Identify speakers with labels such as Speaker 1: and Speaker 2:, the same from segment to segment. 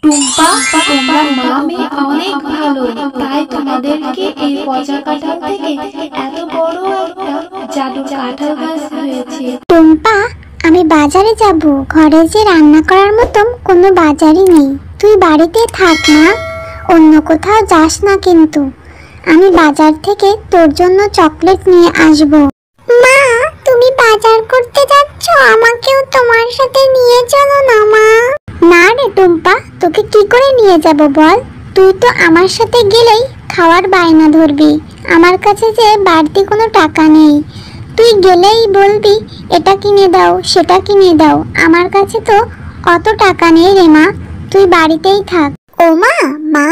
Speaker 1: টুম্পা, তোমরা মা মেয়ে অনেক ভালো, তাই তোমাদেরকে এই পচা কাঁঠাল থেকে এত বড় একটা জাদু কাঁঠাল গাছ হয়েছে।
Speaker 2: টুম্পা, আমি বাজারে যাব, ঘরে যে রান্না করার মতন কোনো বাজারই নেই। তুই বাড়িতে থাক না, অন্য কোথাও যাস না কিন্তু। আমি বাজার থেকে তোর জন্য চকলেট নিয়ে আসব। মা, তুমি বাজার করতে যাচ্ছ, আমাকেও তোমার সাথে নিয়ে চলো না মা। না রে টুম্পা, তোকে কি করে নিয়ে যাব বল? তুই তো আমার সাথে গেলেই খাওয়ার বায়না ধরবি। আমার কাছে যে বাড়তি কোনো টাকা নেই। তুই গেলেই বলবি এটা কিনে দাও, সেটা কিনে দাও। আমার কাছে তো অত টাকা নেই রে মা, তুই বাড়িতেই থাক। ও মা, মা,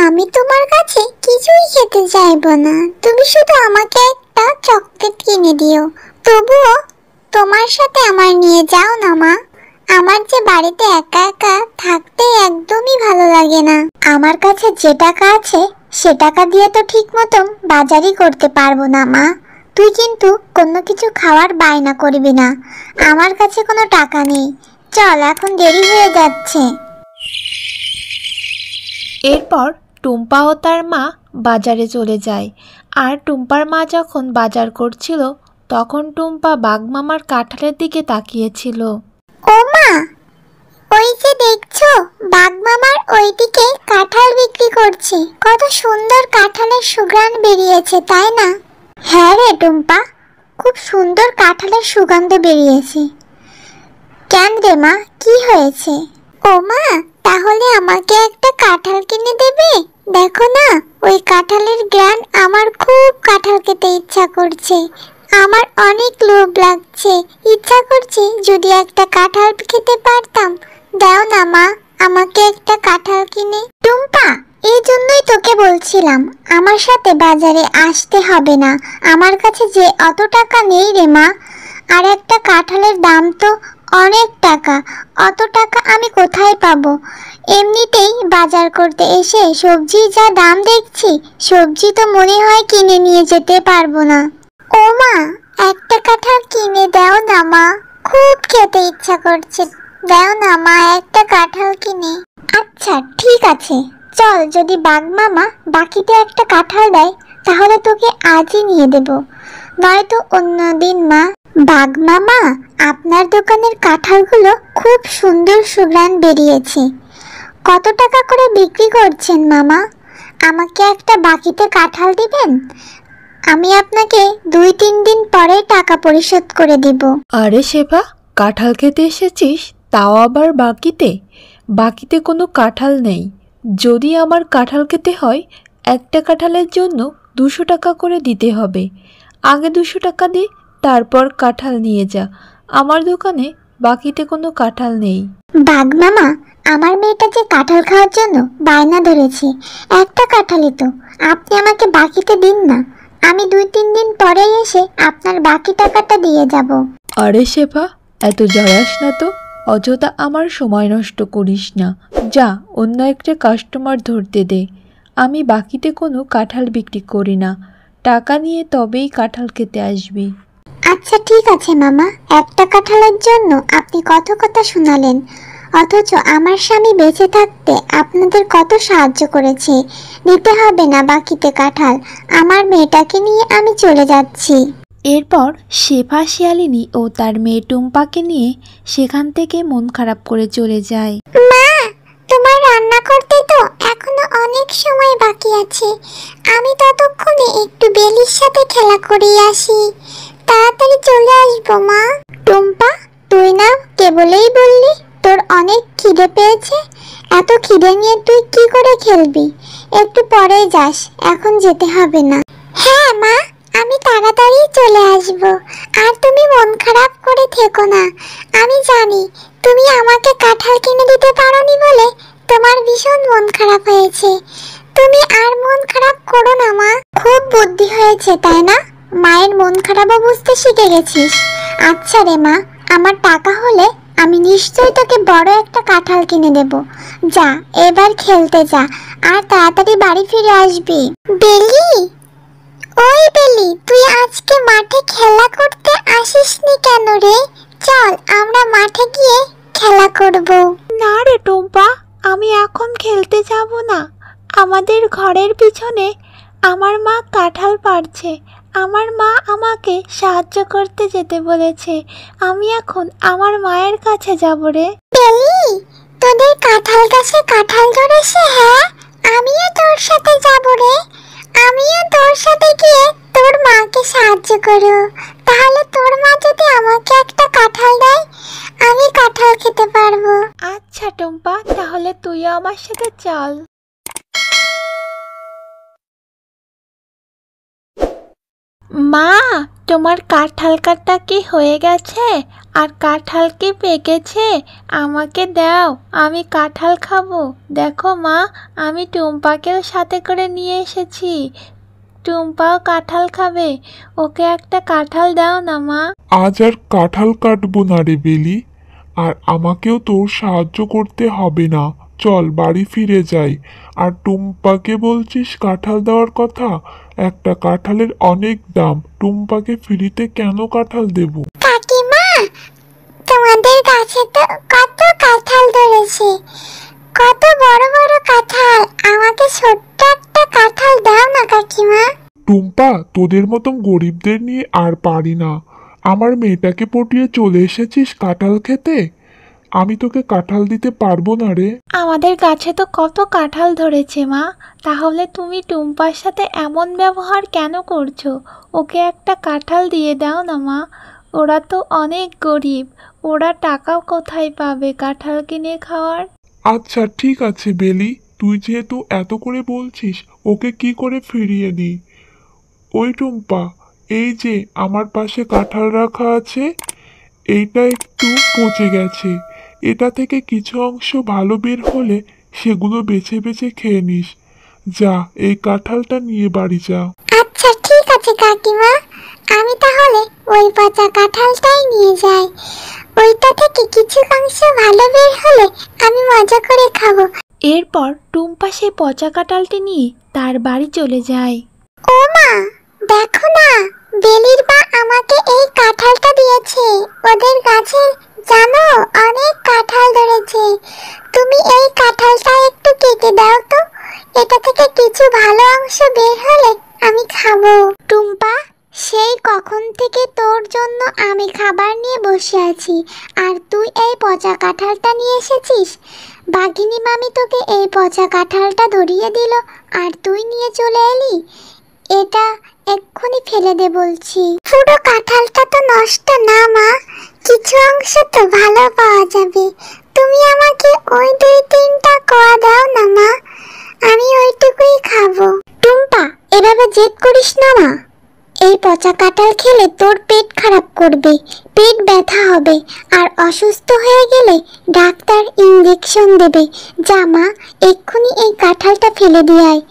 Speaker 2: আমি তোমার কাছে কিছুই খেতে চাইবো না, তুমি শুধু আমাকে একটা চকলেট কিনে দিও। তবুও তোমার সাথে আমার নিয়ে যাও না মা। আমার যে বাড়িতে একা একা থাকতে একদমই ভালো লাগে না। আমার কাছে যে টাকা আছে সে টাকা দিয়ে তো ঠিক মতন বাজারই করতে পারবো না মা। তুই কিন্তু কোনো কিছু খাওয়ার বায়না করবি না, আমার কাছে কোনো টাকা নেই। চল, এখন দেরি হয়ে যাচ্ছে।
Speaker 1: এরপর টুম্পা ও তার মা বাজারে চলে যায়। আর টুম্পার মা যখন বাজার করছিল তখন টুম্পা বাঘমামার কাঁঠালের দিকে তাকিয়েছিল।
Speaker 2: ও মা, ওই যে দেখছো বাঘমামার ওইদিকে কাঁঠাল বিক্রি করছে, কত সুন্দর কাঁঠালের সুঘ্রাণ বেরিয়েছে, তাই না? হ্যাঁ রে টুম্পা, খুব সুন্দর কাঁঠালের সুগন্ধ বেরিয়েছে। কেন রে মা, কি হয়েছে? ও মা, তাহলে আমাকে একটা কাঁঠাল কিনে দেবে? দেখো না, ওই কাঁঠালের ঘ্রাণ, আমার খুব কাঁঠাল খেতে ইচ্ছা করছে। আমার অনেক লোভ লাগছে, ইচ্ছা করছে যদি একটা কাঁঠাল খেতে পারতাম। দাও না মা, আমাকে একটা কাঁঠাল কিনে। টুম্পা, এই জন্যই তোকে বলছিলাম আমার সাথে বাজারে আসতে হবে না। আমার কাছে যে অত টাকা নেই রে মা। আর একটা কাঁঠালের দাম তো অনেক টাকা, অত টাকা আমি কোথায় পাবো? এমনিতেই বাজার করতে এসে সবজি যা দাম দেখছি, সবজি তো মনে হয় কিনে নিয়ে যেতে পারবো না। ও মা, একটা কাঁঠাল কিনে দাও না মা, খুব খেতে ইচ্ছা করছে। দাও না মা, একটা কাঁঠাল কিনে। আচ্ছা ঠিক আছে, চল, যদি বাঘমামা বাকিতে একটা কাঁঠাল দেয় তাহলে তোকে আজই নিয়ে দেব, নয়তো অন্যদিন। মা, বাঘমামা, আপনার দোকানের কাঁঠালগুলো খুব সুন্দর সুঘ্রাণ বেরিয়েছে। কত টাকা করে বিক্রি করছেন মামা? আমাকে একটা বাকিতে কাঁঠাল দিবেন? আমি আপনাকে 2-3 দিন পরে টাকা পরিশোধ করে দিব।
Speaker 1: আরে শেফা, কাঁঠাল খেতে এসেছিস, তাও আবার বাকিতে? বাকিতে কোনো কাঁঠাল নেই। যদি আমার কাঁঠাল খেতে হয়, একটা কাঁঠালের জন্য 200 টাকা করে দিতে হবে। আগে 200 টাকা দে, তারপর কাঁঠাল নিয়ে যা। আমার দোকানে বাকিতে কোনো কাঁঠাল নেই।
Speaker 2: বাঘমামা, আমার মেয়েটা যে কাঁঠাল খাওয়ার জন্য বায়না ধরেছে, একটা কাঁঠালই তো, আপনি আমাকে বাকিতে দিন না। আমি 2-3 দিন পরে এসে আপনার বাকি টাকাটা দিয়ে যাব।
Speaker 1: আরে শেফা, এত জড়াস না তো, অযথা আমার সময় নষ্ট করিস না। যা, অন্য একটা কাস্টমার ধরতে দে। আমি বাকিতে কোনো কাঁঠাল বিক্রি করি না, টাকা নিয়ে তবেই কাঁঠাল খেতে আসবি।
Speaker 2: আচ্ছা ঠিক আছে মামা, একটা কাঁঠালের জন্য আপনি কত কথা শোনালেন, অথচ আমার স্বামী বেঁচে থাকতে আপনাদের কত সাহায্য করেছে। নিতে হবে না বাকিতে কাঁঠাল, আমার মেয়েটাকে নিয়ে আমি চলে যাচ্ছি।
Speaker 1: এরপর শেফা শিয়ালিনী ও তার মেয়ে টুম্পাকে নিয়ে সেখান থেকে মন খারাপ করে চলে যায়।
Speaker 2: মা, তোমার রান্না করতে তো এখনো অনেক সময় বাকি আছে, আমি ততক্ষণে একটু বেলির সাথে খেলা করে আসি। তাড়াতাড়ি চলে আসবো মা। টুম্পা, তুই না কেবলেই বললি তোর অনেক খিদে পেয়েছে, এত খিদে নিয়ে তুই কি করে খেলবি? একটু পরে যাস, এখন যেতে হবে না। হ্যাঁ মা, আমি তাড়াতাড়ি চলে আসব। আর তুমি মন খারাপ করে থেকো না। আমি জানি তুমি আমাকে কাঁঠাল কিনে দিতে পারোনি বলে তোমার ভীষণ মন খারাপ হয়েছে। তুমি আর মন খারাপ করো না মা, খুব বুদ্ধি হয়েছে তাই না? মায়ের মন খারাপও বুঝতে শিখে গেছিস। আচ্ছা রে মা, আমার টাকা হলে আমি নিশ্চয়ই তোকে বড় একটা কাঁঠাল কিনে দেব। যা, এবার খেলতে যা, আর তাড়াতাড়ি বাড়ি ফিরে আসবি। বেলি, ওই বেলি, তুই আজকে মাঠে খেলা করতে আসিসনি কেন রে? চল আমরা মাঠে গিয়ে খেলা করব।
Speaker 1: না রে টুম্পা, আমি এখন খেলতে যাব না। আমাদের ঘরের পিছনে আমার মা কাঁঠাল পাড়ছে। আমার মা আমাকে সাহায্য করতে যেতে বলেছে। আমি এখন আমার মায়ের কাছে যাব রে।
Speaker 2: বেলি, তোদের কাঁঠাল গাছে কাঁঠাল ধরেছে? হ্যাঁ, আমিও তোর সাথে যাব রে। আমিও তোর সাথে গিয়ে তোর মাকে সাহায্য করব। তাহলে তোর মা যদি আমাকে একটা কাঁঠাল দেয়, আমি কাঁঠাল খেতে পারবো।
Speaker 1: আচ্ছা টুম্পা, তাহলে তুইও আমার সাথে চল। মা, তোমার কাঁঠাল কাটা কি হয়ে গেছে? আর কাঁঠাল কি পেকেছে? আমাকে দাও, আমি কাঁঠাল খাবো। দেখো মা, আমি টুম্পাকেও সাথে করে নিয়ে এসেছি। টুম্পাও কাঁঠাল খাবে। ওকে একটা কাঁঠাল দাও না মা।
Speaker 3: আজ আর কাঁঠাল কাটবো না রে বেলি, আর আমাকেও তোর সাহায্য করতে হবে না। চল বাড়ি ফিরে যাই। আর টুম্পাকে বলছিস কাঁঠাল দেওয়ার কথা? একটা কাঁঠালের অনেক দাম। টুম্পাকে ফ্রিতে কেন কাঁঠাল দেব?
Speaker 2: কাকিমা, তোমাদের গাছে তো কত কাঁঠাল ধরেছে, কত বড় বড় কাঁঠাল। আমাকে ছোট্ট একটা কাঁঠাল দাও না কাকিমা।
Speaker 3: টুম্পা, তোদের মতন গরিবদের নিয়ে আর পারি না। আমার মেয়েটাকে পটিয়ে চলে এসেছিস কাঁঠাল খেতে? আমি তোকে কাঁঠাল দিতে পারবো না রে।
Speaker 1: আমাদের গাছে তো কত কাঁঠাল ধরেছে মা, তাহলে তুমি টুম্পার সাথে এমন ব্যবহার কেন করছো? ওকে একটা কাঁঠাল দিয়ে দাও না মা। ওরা তো অনেক গরিব, ওরা টাকা কোথায় পাবে কাঁঠাল কিনে খাওয়ার?
Speaker 3: আচ্ছা ঠিক আছে বেলি, তুই যেহেতু এত করে বলছিস, ওকে কি করে ফিরিয়ে দিই? ওই টুম্পা, এই যে আমার পাশে কাঁঠাল রাখা আছে, এইটা একটু পচে গেছে। এটা থেকে কিছু অংশ ভালো বের হলে সেগুলো বেছে বেছে খেয়ে নিস। যা, এই কাঁঠালটা নিয়ে বাড়ি যা।
Speaker 2: আচ্ছা ঠিক আছে কাকিমা, আমি তাহলে ওই পচা কাঁঠালটাই নিয়ে যাই। ওইটা থেকে কিছু অংশ ভালো বের হলে আমি মজা করে খাবো।
Speaker 1: এরপর টুম্পা সেই পচা কাঁঠালটি নিয়ে তার বাড়ি চলে যায়।
Speaker 2: ও মা, দেখো না, বেলির মা আমাকে এই কাঁঠালটা দিয়েছে। ওদের গাছে জানো অনেক কাঁঠাল ধরেছে। তুমি এই কাঁঠালটা একটু কেটে দাও তো, এটা থেকে কিছু ভালো অংশ বের হলে আমি খাবো। টুম্পা, সেই কখন থেকে তোর জন্য আমি খাবার নিয়ে বসে আছি, আর তুই এই পচা কাঁঠালটা নিয়ে এসেছিস। বাঘিনী মামি তোকে এই পচা কাঁঠালটা ধরিয়ে দিল, আর তুই নিয়ে চলে এলি। এটা এক্ষুনি ফেলে দে বলছি। পুরো কাঁঠালটা তো নষ্ট না মা, কিছু অংশ তো ভালো পাওয়া যাবে। তুমি আমাকে ওই 2-3টা কোয়া দাও না মা, আমি ওইটুকুই খাবো। টুম্পা, এভাবে জেদ করিস না মা। এই পচা কাঁঠাল খেলে তোর পেট খারাপ করবে, পেট ব্যথা হবে, আর অসুস্থ হয়ে গেলে ডাক্তার ইঞ্জেকশন দেবে। যা মা, এক্ষুনি এই কাঁঠালটা ফেলে দিয়ে আয়।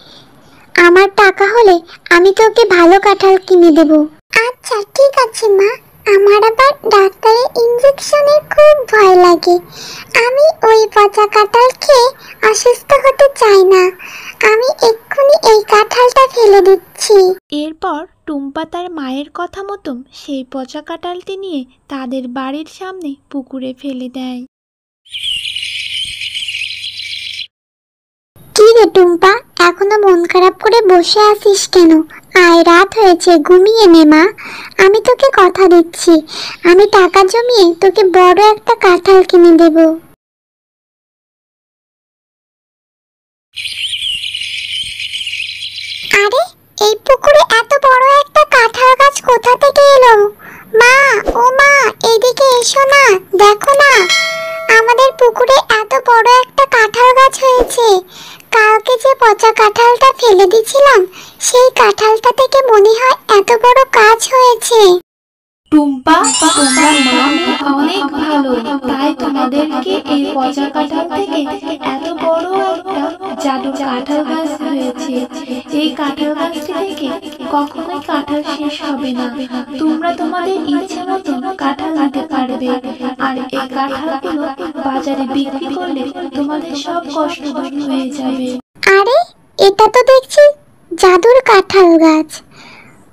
Speaker 2: আমার টাকা হলে আমি তোকে ভালো কাঁঠাল কিনে দেব। আচ্ছা ঠিক আছে মা, আমার আবার ডাক্তারের ইঞ্জেকশনের খুব ভয় লাগে। আমি ওই পচা কাঁঠাল খেয়ে অসুস্থ হতে চাই না। আমি এক্ষুনি এই কাঁঠালটা ফেলে দিচ্ছি।
Speaker 1: এরপর টুম্পা তার মায়ের কথা মতন সেই পচা কাঁঠালটি নিয়ে তাদের বাড়ির সামনে পুকুরে ফেলে দেয়।
Speaker 2: কি রে টুম্পা, এখনো মন খারাপ করে বসে আছিস কেন? আয়, রাত হয়েছে, ঘুমিয়ে নে মা। আমি তোকে কথা দিচ্ছি, আমি টাকা জমিয়ে তোকে বড় একটা কাঁঠাল কিনে দেব। আরে, এই পুকুরে এত বড় একটা কাঁঠাল গাছ কোথা থেকে এলো? মা, ও মা, এদিকে এসো না, দেখো না, আমাদের পুকুরে এত বড় একটা কাঁঠাল গাছ হয়েছে। কালকে যে পচা কাঁঠালটা ফেলে দিয়েছিলাম, সেই কাঁঠালটা থেকে মনে হয় এত বড় গাছ হয়েছে।
Speaker 1: টুম্পা, তোমার মা অনেক ভালো, তাই তোমাদেরকে এই পচা কাঁঠাল থেকে এত বড় একটা জাদু কাঁঠাল গাছ হয়েছে। এই কাঁঠাল গাছটি থেকে কখনোই কাঁঠাল শেষ হবে না। তোমরা তোমাদের ইচ্ছে মতো কাঁঠাল নিতে পারবে, আর এই কাঁঠালগুলো বাজারে বিক্রি করলে তোমাদের সব কষ্ট দূর হয়ে যাবে।
Speaker 2: আরে, এটা তো দেখছি জাদুর কাঁঠাল গাছ।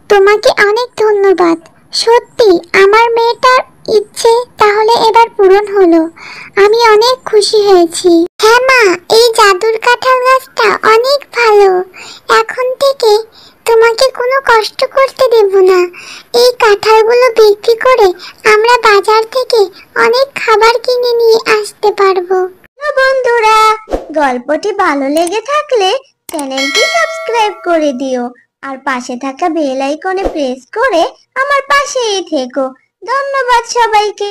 Speaker 2: তোমাকে অনেক ধন্যবাদ। সত্যি আমার মেয়েটার ইচ্ছে তাহলে এবার পূরণ হলো। আমি অনেক খুশি হয়েছি। হ্যাঁ মা, এই জাদুর কাঁঠাল গাছটা অনেক ভালো। এখন থেকে তোমাকে কোনো কষ্ট করতে দেব না। এই কাঁঠালগুলো বিক্রি করে আমরা বাজার থেকে অনেক খাবার কিনে নিয়ে আসতে পারবো।
Speaker 4: বন্ধুরা, গল্পটি ভালো লেগে থাকলে চ্যানেলটি সাবস্ক্রাইব করে দিও আর পাশে থাকা বেল আইকনে প্রেস করে আমার পাশেই থেকো। ধন্যবাদ সবাইকে।